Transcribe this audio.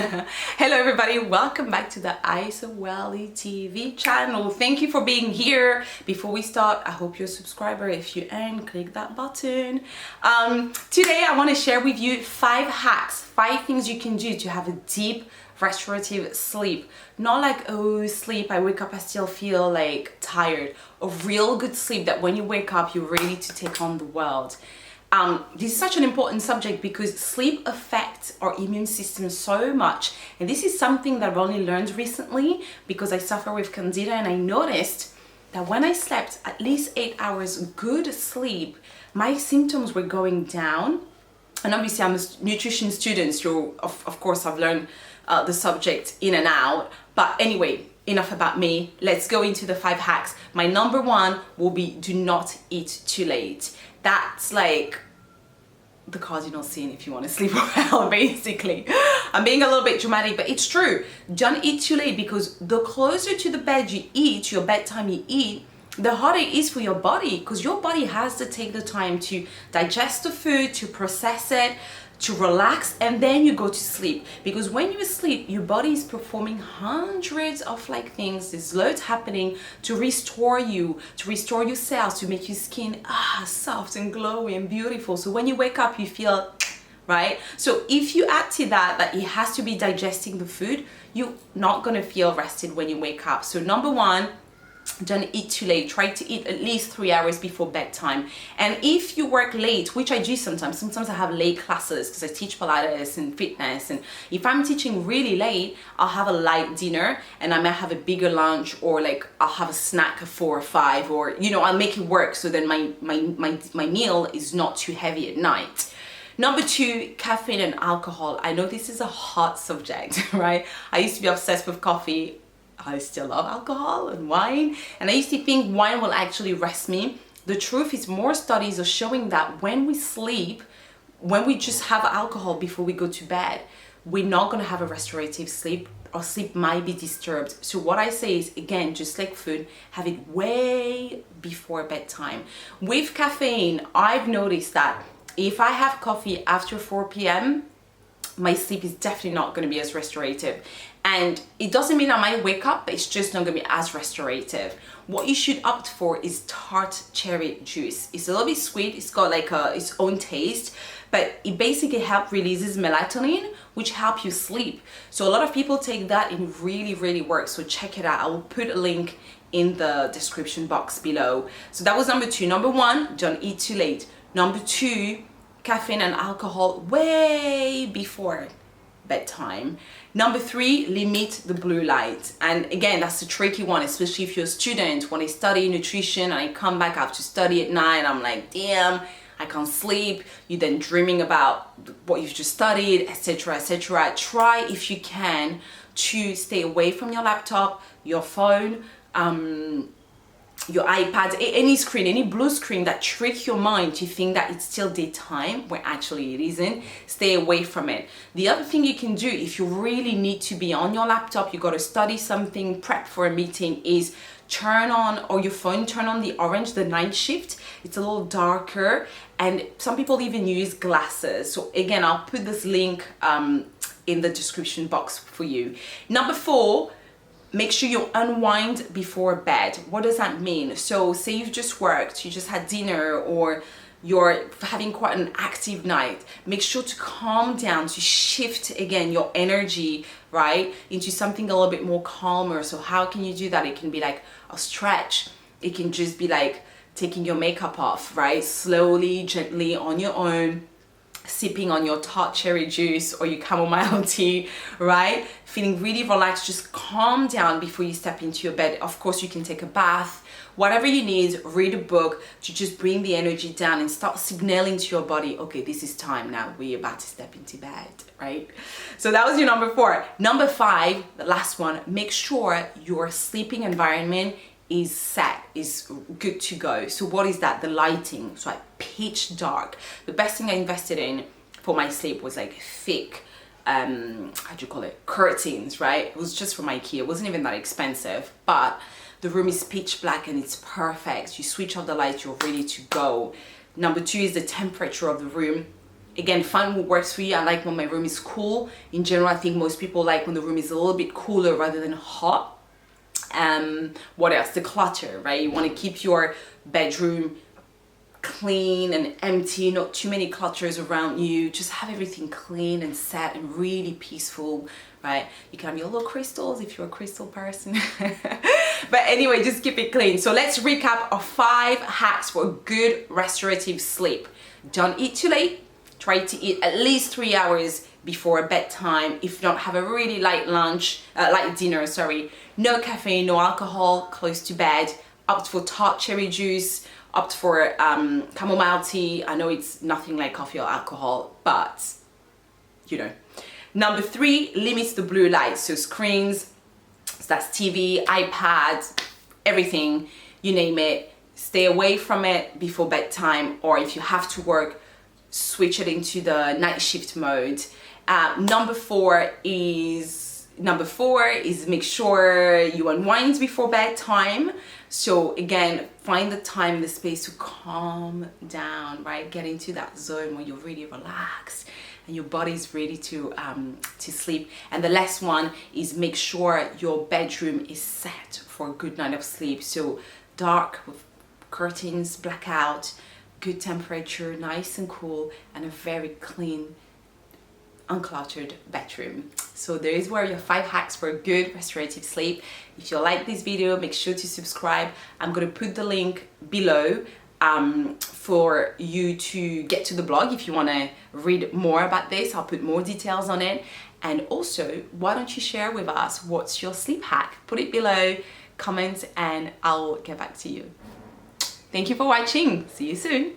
Hello everybody, welcome back to the Isawali TV channel. Thank you for being here. Before we start, I hope you're a subscriber. If you aren't, click that button. Today I want to share with you 5 hacks, 5 things you can do to have a deep restorative sleep. Not like, oh, sleep, I wake up, I still feel like tired. A real good sleep that when you wake up, you're ready to take on the world. This is such an important subject because sleep affects our immune system so much, and this is something that I've only learned recently because I suffer with candida, and I noticed that when I slept at least 8 hours good sleep, my symptoms were going down. And obviously I'm a nutrition student, so of course I've learned the subject in and out. But anyway, enough about me. Let's go into the 5 hacks. My number 1 will be do not eat too late. That's like the cardinal sin if you want to sleep well, basically. I'm being a little bit dramatic, but it's true. Don't eat too late, because the closer to the bed you eat, your bedtime you eat, the harder it is for your body, because your body has to take the time to digest the food, to process it, to relax, and then you go to sleep. Because when you asleep, your body is performing hundreds of things. There's loads happening to restore you, to restore your cells, to make your skin soft and glowy and beautiful. So when you wake up, you feel right. So if you add to that it has to be digesting the food, you're not gonna feel rested when you wake up. So number 1, don't eat too late. Try to eat at least 3 hours before bedtime. And if you work late, which I do sometimes I have late classes because I teach Pilates and fitness, and if I'm teaching really late, I'll have a light dinner and I might have a bigger lunch, or I'll have a snack at 4 or 5, or I'll make it work so then my meal is not too heavy at night. Number 2, caffeine and alcohol. I know this is a hot subject, right? I used to be obsessed with coffee. I still love alcohol and wine, and I used to think wine will actually rest me. The truth is, more studies are showing that when we sleep, when we just have alcohol before we go to bed, we're not going to have a restorative sleep. Our sleep might be disturbed. So what I say is, again, just like food, have it way before bedtime. With caffeine, I've noticed that if I have coffee after 4 p.m., my sleep is definitely not going to be as restorative. And it doesn't mean I might wake up, but it's just not going to be as restorative. What you should opt for is tart cherry juice. It's a little bit sweet. It's got its own taste, but it basically releases melatonin, which helps you sleep. So a lot of people take that and it really, really works. So check it out. I will put a link in the description box below. So that was number 2. Number 1, don't eat too late. Number 2, caffeine and alcohol way before bedtime. Number 3, limit the blue light. And again, that's a tricky one, especially if you're a student. When I study nutrition and I come back after study at night, I'm like, damn, I can't sleep. You're then dreaming about what you've just studied, etc., etc. Try, if you can, to stay away from your laptop, your phone, your iPad, any screen, any blue screen that trick your mind to think that it's still daytime when actually it isn't. Stay away from it. The other thing you can do, if you really need to be on your laptop, you got to study something, prep for a meeting, is turn on, or your phone, turn on the orange, the night shift. It's a little darker, and some people even use glasses. So again, I'll put this link in the description box for you. Number 4, make sure you unwind before bed. What does that mean? So say you've just worked, you just had dinner, or you're having quite an active night. Make sure to calm down, to shift again your energy, right, into something a little bit more calmer. So how can you do that? It can be like a stretch. It can just be like taking your makeup off, right? Slowly, gently, on your own, sipping on your tart cherry juice or your chamomile tea, right? Feeling really relaxed. Just calm down before you step into your bed. Of course, you can take a bath, whatever you need, read a book to just bring the energy down and start signaling to your body, okay, this is time now. We're about to step into bed, right? So that was your number 4. Number 5, the last one, make sure your sleeping environment is set, is good to go. So what is that? The lighting. So pitch dark. The best thing I invested in for my sleep was thick, how do you call it, curtains, right? It was just from IKEA. It wasn't even that expensive, but the room is pitch black and it's perfect. You switch off the lights, you're ready to go. Number 2 is the temperature of the room. Again, find what works for you. I like when my room is cool. In general, I think most people like when the room is a little bit cooler rather than hot. What else? The clutter, right? You want to keep your bedroom clean and empty, not too many clutters around you. Just have everything clean and set and really peaceful, right? You can have your little crystals if you're a crystal person. But anyway, just keep it clean. So let's recap our 5 hacks for good restorative sleep. Don't eat too late. Try to eat at least 3 hours before bedtime. If not, have a really light light dinner, sorry. No caffeine, no alcohol, close to bed. Opt for tart cherry juice. Opt for chamomile tea. I know it's nothing like coffee or alcohol, but you know. Number 3, limits the blue light. So screens, so that's TV, iPads, everything, you name it. Stay away from it before bedtime, or if you have to work, switch it into the night shift mode. Number four is make sure you unwind before bedtime. So again, find the time, the space to calm down, right? Get into that zone where you're really relaxed and your body's ready to sleep. And the last one is make sure your bedroom is set for a good night of sleep. So dark with curtains, blackout, good temperature, nice and cool, and a very clean, uncluttered bedroom. So there is where your 5 hacks for a good restorative sleep. If you like this video, make sure to subscribe. I'm going to put the link below for you to get to the blog if you want to read more about this. I'll put more details on it. And also, why don't you share with us what's your sleep hack? Put it below, comment, and I'll get back to you. Thank you for watching. See you soon.